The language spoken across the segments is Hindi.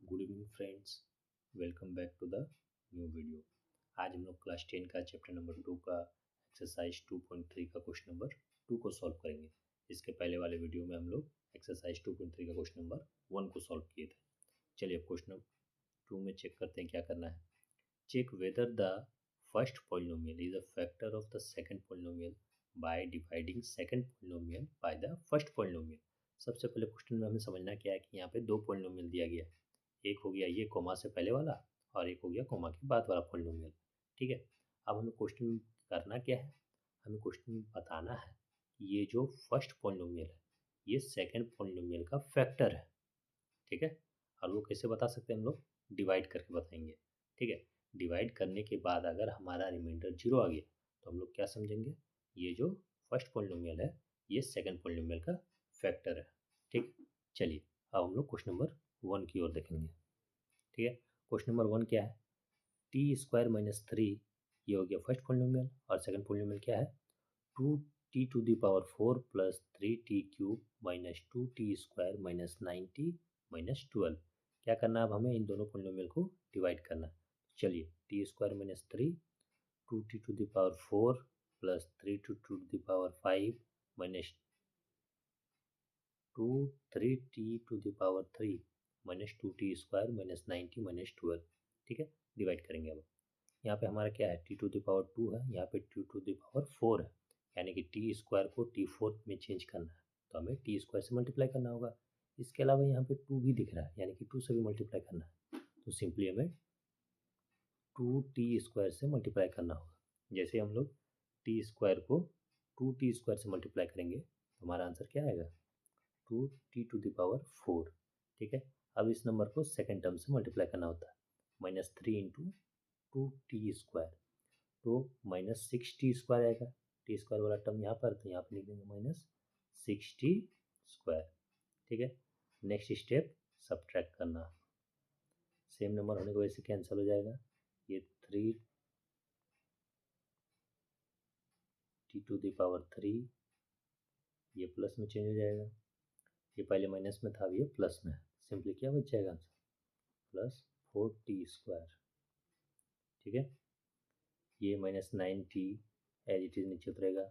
Good evening friends, welcome back to the new video. आज हम लोग क्लास 10 का चैप्टर नंबर 2 का एक्सरसाइज 2.3 का क्वेश्चन नंबर 2 को सॉल्व करेंगे। इसके पहले वाले वीडियो में हम लोग एक्सरसाइज 2.3 का क्वेश्चन नंबर 1 को सॉल्व किए थे। चलिए अब क्वेश्चन नंबर 2 में चेक करते हैं क्या करना है। Check whether the first polynomial is a factor of the second polynomial by dividing second polynomial by the first polynomial. सबसे पहले क्वेश्चन में हमें समझना क्या है कि यहाँ पे दो पॉलिनोमियल दिया गया है। एक हो गया ये कोमा से पहले वाला और एक हो गया कोमा के बाद वाला पॉलिनोमियल। ठीक है, अब हमें क्वेश्चन करना क्या है, हमें क्वेश्चन बताना है ये जो फर्स्ट पॉलिनोमियल है ये सेकंड पॉलिनोमियल का फैक्टर है। ठीक है, और वो कैसे बता सकते हैं हम लोग, डिवाइड करके बताएंगे। ठीक है, डिवाइड करने के बाद अगर हमारा रिमाइंडर 0 आ गया तो हम लोग क्या समझेंगे, ये जो फर्स्ट पॉलिनोमियल है ये सेकंड पॉलिनोमियल का फैक्टर है। ठीक, चलिए अब हम लोग क्वेश्चन नंबर 1 की ओर देखेंगे। ठीक है, क्वेश्चन नंबर 1 क्या है, टी स्क्वायर माइनस 3, ये हो गया फर्स्ट पॉलिनोमियल और सेकंड पॉलिनोमियल क्या है, 2t to the power 4 plus 3t cube minus 2t square minus 9t minus 12। क्या करना है, अब हमें इन दोनों पॉलिनोमियल को डिवाइड करना है। चलिए T square minus 3, 2t to the power 4 plus 3 to the power 5 minus 3t to the power 3 minus 2t square minus 9t minus 12। ठीक है, डिवाइड करेंगे। अब यहाँ पे हमारा क्या है, t टू द पावर 2 है, यहाँ पे t टू द पावर 4 है, यानी कि t स्क्वायर को t4 में चेंज करना है तो हमें t स्क्वायर से मल्टीप्लाई करना होगा। इसके अलावा यहाँ पे 2 भी दिख रहा है, यानी कि 2 से भी मल्टीप्लाई करना है तो सिंपली हमें 2t स्क्वायर से मल्टीप्लाई करना होगा। जैसे हम लोग t स्क्वायर को 2t स्क्वायर से मल्टीप्लाई करेंगे तो हमारा आंसर क्या आएगा, 2t टू द पावर 4। ठीक है, अब इस नंबर को सेकेंड टर्म से मल्टीप्लाई करना होता है, माइनस 3 इंटू 2t स्क्वायर तो माइनस 6t स्क्वायर आएगा। टी स्क्वायर वाला टर्म यहाँ पर, तो यहाँ पर लिख देंगे माइनस 6t स्क्वायर। ठीक है, नेक्स्ट स्टेप सब्ट्रैक्ट करना, सेम नंबर होने की वजह से कैंसिल हो जाएगा, ये 3t टू द पावर 3 ये प्लस में चेंज हो जाएगा, ये पहले माइनस में था अब ये प्लस में है, सिंपली क्या बच जाएगा आंसर, प्लस 4t स्क्वायर। ठीक है, ये minus 9t as it is नीचे उतरेगा,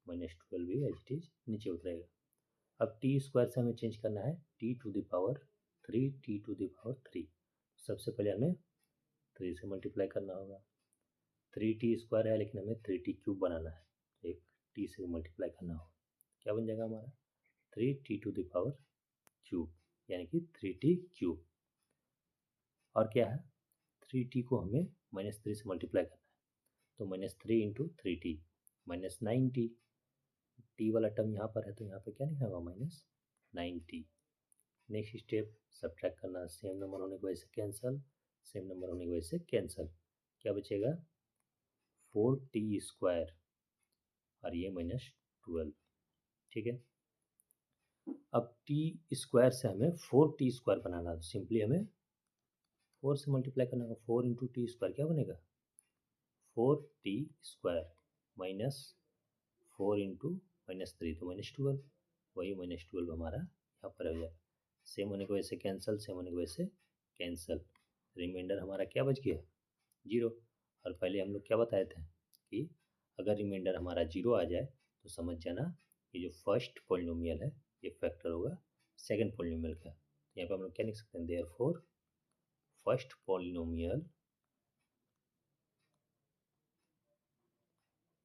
माइनस 12 भी एज इट इज़ नीचे उतरेगा। अब टी स्क्वायर से हमें चेंज करना है T to the power 3, T to the power 3। सबसे पहले हमें 3 से मल्टीप्लाई करना होगा, 3t स्क्वायर है लेकिन हमें 3t क्यूब बनाना है, एक t से मल्टीप्लाई करना होगा, क्या बन जाएगा हमारा 3t to the power cube, यानी कि 3t क्यूब। और क्या है, 3t को हमें माइनस 3 से मल्टीप्लाई करना है तो minus 3 into 3t minus 9t, T वाला टर्म यहाँ पर है तो यहाँ पे क्या लिखा होगा, minus 9t। Next step subtract करना, सेम नंबर होने की वजह से कैंसिल, सेम नंबर होने की वजह से कैंसिल, क्या बचेगा 4t स्क्वायर और ये माइनस 12। ठीक है, अब t स्क्वायर से हमें 4t स्क्वायर बनाना है, सिंपली हमें 4 से मल्टीप्लाई करना होगा, 4 इंटू टी स्क्वायर क्या बनेगा 4t square minus 4 into minus 3 तो माइनस 12, वही माइनस 12 हमारा यहाँ पर हो जाएगा। सेम होने की वजह से कैंसिल, सेम होने की वजह से कैंसिल, रिमाइंडर हमारा क्या बच गया 0। और पहले हम लोग क्या बताए थे कि अगर रिमाइंडर हमारा 0 आ जाए तो समझ जाना ये जो फर्स्ट पॉलिनोमियल है ये फैक्टर होगा सेकंड पॉलिनोमियल का। तो यहाँ पे हम लोग क्या लिख सकते हैं, therefore first polynomial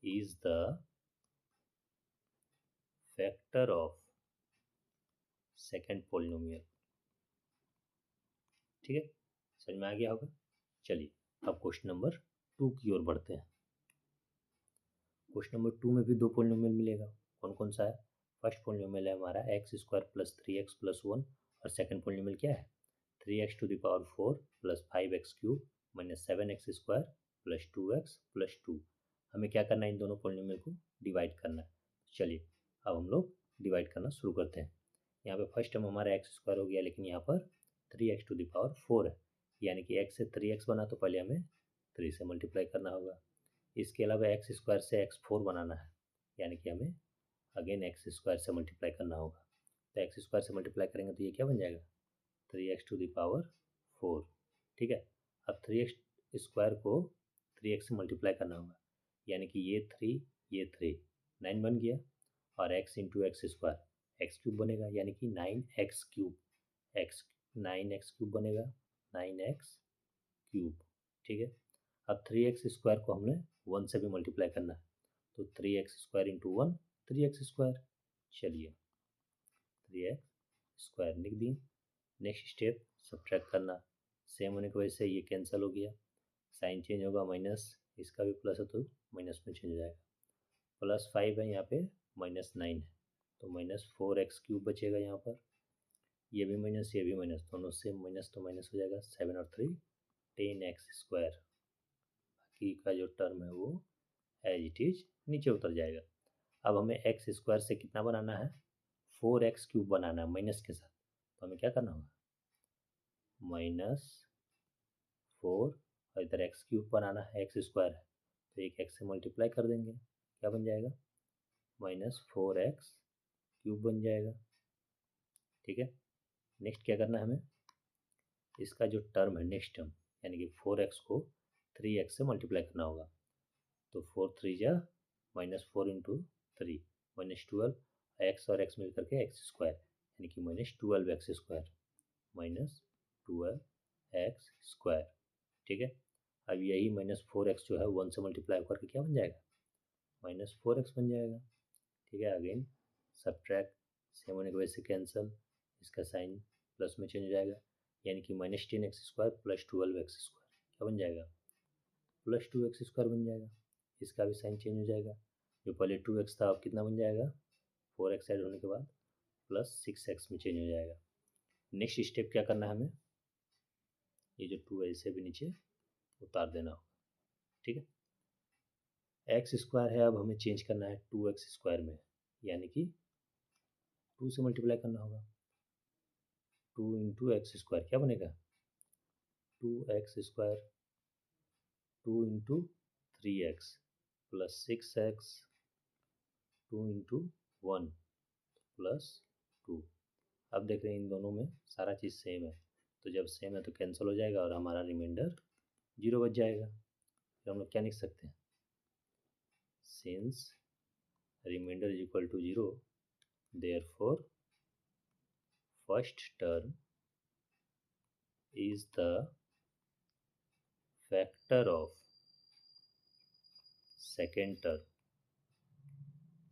is the factor of second polynomial। ठीक है, समझ में आ गया होगा। चलिए अब क्वेश्चन नंबर 2 की ओर बढ़ते हैं। क्वेश्चन नंबर 2 में भी दो पॉलिनोमियल मिलेगा, कौन कौन सा है, फर्स्ट पॉलिनोमियल है हमारा x square plus 3x plus 1 और सेकंड पॉलिनोमियल क्या है 3x to the power 4 plus 5x cube minus 7x square plus 2x plus 2। हमें क्या करना है, इन दोनों पॉलिनोमियल को डिवाइड करना है। चलिए अब हम लोग डिवाइड करना शुरू करते हैं। यहाँ पे फर्स्ट टर्म हमारा एक्स स्क्वायर हो गया, लेकिन यहाँ पर 3x टू द पावर 4 है, यानी कि x से 3x बना तो पहले हमें 3 से मल्टीप्लाई करना होगा। इसके अलावा एक्स स्क्वायर से x4 बनाना है, यानी कि हमें अगेन एक्स स्क्वायर से मल्टीप्लाई करना होगा। तो एक्स स्क्वायर से मल्टीप्लाई करेंगे तो ये क्या बन जाएगा 3x टू द पावर 4, ठीक है। अब 3x² को 3x से मल्टीप्लाई करना होगा, यानी कि ये 3 9 बन गया, और x into x square x cube बनेगा, यानी कि 9x³ एक्स 9x³ बनेगा, 9x³, ठीक है। अब 3x² को हमने 1 से भी मल्टीप्लाई करना है, तो 3x² इंटू 1 3x², चलिए 3x² लिख दी। नेक्स्ट स्टेप सब्ट्रैक्ट करना, सेम होने की वजह से ये कैंसिल हो गया, साइन चेंज होगा माइनस, इसका भी प्लस है तो माइनस में चेंज हो जाएगा, +5 है यहाँ पे, -9 है, तो -4x³ बचेगा यहाँ पर, ये भी माइनस ये भी माइनस, दोनों से माइनस तो माइनस हो जाएगा, 7 और 3 10x², बाकी का जो टर्म है वो एज इट इज नीचे उतर जाएगा। अब हमें x² से कितना बनाना है, 4x³ बनाना है माइनस के साथ, तो हमें क्या करना होगा, -4 और इधर x³ बनाना है, x² है तो एक x से मल्टीप्लाई कर देंगे, क्या बन जाएगा, -4x³ बन जाएगा, ठीक है। नेक्स्ट क्या करना है हमें, इसका जो टर्म है नेक्स्ट टर्म, यानी कि 4x को 3x से मल्टीप्लाई करना होगा, तो 4 3 जा -4 इंटू 3 -12, x और x मिल करके x², यानी कि -12x², -12x², ठीक है। अब यही -4x जो है 1 से मल्टीप्लाई करके क्या बन जाएगा, -4x बन जाएगा, ठीक है। अगेन सब्ट्रैक्ट, सेम होने की वजह से कैंसिल, इसका साइन प्लस में चेंज हो जाएगा, यानी कि -10x² + 12x², क्या बन जाएगा, +2x² बन जाएगा, इसका भी साइन चेंज हो जाएगा, जो पहले 2x था अब कितना बन जाएगा, 4x ऐड होने के बाद +6x में चेंज हो जाएगा। नेक्स्ट स्टेप क्या करना है हमें, ये जो 2 है इसे भी नीचे उतार देना होगा, ठीक है। x² है, अब हमें चेंज करना है 2x² में, यानी कि 2 से मल्टीप्लाई करना होगा, 2 इंटू x² क्या बनेगा, 2x², 2 into 3x + 6x, 2 into 1 + 2। अब देख रहे हैं इन दोनों में सारा चीज़ सेम है, तो जब सेम है तो कैंसिल हो जाएगा और हमारा रिमाइंडर 0 बच जाएगा, फिर हम लोग क्या लिख सकते हैं, since remainder is equal to 0 therefore first term is the factor of second term,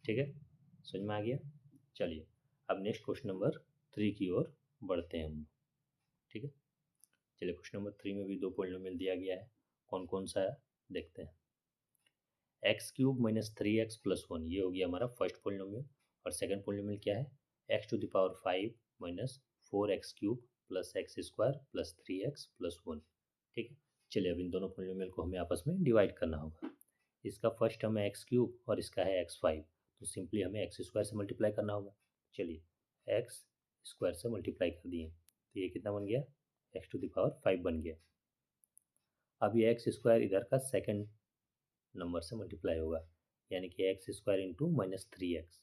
ठीक है, समझ में आ गया। चलिए अब नेक्स्ट क्वेश्चन नंबर 3 की ओर बढ़ते हैं हम लोग, ठीक है। चलिए क्वेश्चन नंबर 3 में भी 2 पॉलिनोमियल दिया गया है, कौन कौन सा है देखते हैं। x³ - 3x + 1, ये हो गया हमारा फर्स्ट पॉलिनोमियल, और सेकंड पॉलिनोमियल क्या है, x⁵ - 4x³ + x² + 3x + 1, ठीक है। चलिए अब इन दोनों पॉलिनोमियल को हमें आपस में डिवाइड करना होगा, इसका फर्स्ट टर्म है x³ और इसका है x5, तो सिंपली हमें x² से मल्टीप्लाई करना होगा, चलिए x² से मल्टीप्लाई कर दिए, तो ये कितना बन गया, x⁵ बन गया। अब ये x² इधर का सेकंड नंबर से मल्टीप्लाई होगा, यानी कि x² इंटू -3x,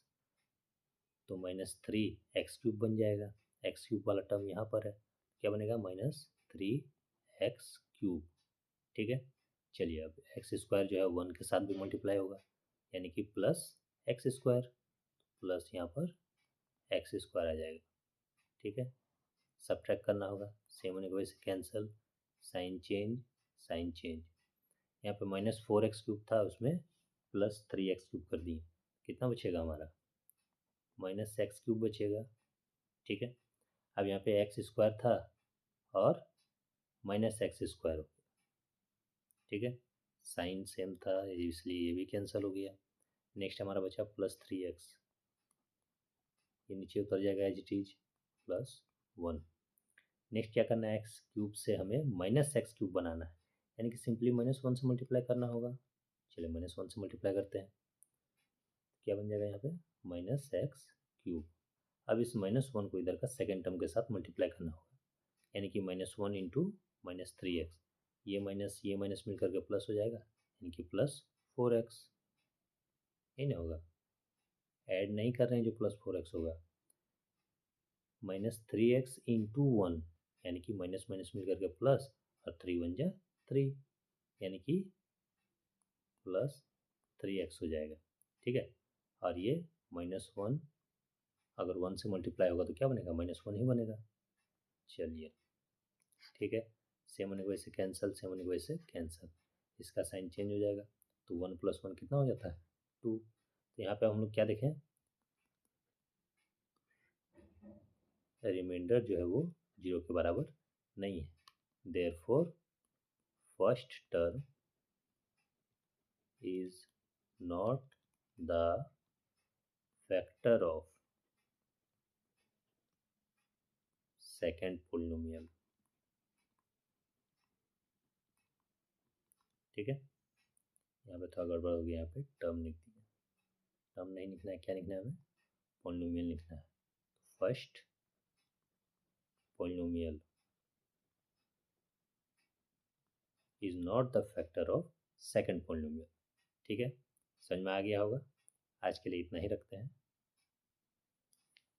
तो -3x³ बन जाएगा, x³ वाला टर्म यहाँ पर है, क्या बनेगा, -3x³, ठीक है। चलिए अब x² जो है 1 के साथ भी मल्टीप्लाई होगा, यानी कि +x², प्लस यहाँ पर x² आ जाएगा, ठीक है। सब्ट्रैक्ट करना होगा, सेम होने की वजह से cancel, sign change, sign change, यहाँ पे -4x³ था उसमें +3x³ कर दिए, कितना बचेगा हमारा, -x³ बचेगा, ठीक है। अब यहाँ पे x² था और -x² हो गया, ठीक है, साइन सेम था इसलिए ये भी कैंसिल हो गया। नेक्स्ट हमारा बचा +3x, ये नीचे उतर जाएगा एज इट इज, +1। नेक्स्ट क्या करना है, x³ से हमें -x³ बनाना है, यानी कि सिंपली -1 से मल्टीप्लाई करना होगा, चलिए -1 से मल्टीप्लाई करते हैं, क्या बन जाएगा यहाँ पे, -x³। अब इस -1 को इधर का सेकेंड टर्म के साथ मल्टीप्लाई करना होगा, यानी कि -1 इंटू -3x, ये माइनस मिल करके प्लस हो जाएगा, यानी कि +4x, ये नहीं होगा, ऐड नहीं कर रहे हैं जो +4x होगा, -3x इंटू 1, यानी कि माइनस माइनस मिल करके प्लस और 3 वन जा 3, यानी कि प्लस 3x हो जाएगा। ठीक है, और ये -1 अगर 1 से मल्टीप्लाई होगा तो क्या बनेगा, -1 ही बनेगा। चलिए ठीक है, सेम होने की वजह से कैंसिल, सेम होने की वजह से कैंसिल, इसका साइन चेंज हो जाएगा। तो 1 + 1 कितना हो जाता है 2। तो यहाँ पे हम लोग क्या देखें, रिमाइंडर जो है वो 0 के बराबर नहीं है। Therefore first term is not the factor of second polynomial. ठीक है, यहाँ पे थोड़ा गड़बड़ हो गया, यहाँ पे टर्म लिख दिया, टर्म नहीं लिखना है, क्या लिखना है हमें, पोलिनोमियल लिखना है। First polynomial is not the factor of second polynomial. ठीक है, समझ में आ गया होगा। आज के लिए इतना ही रखते हैं।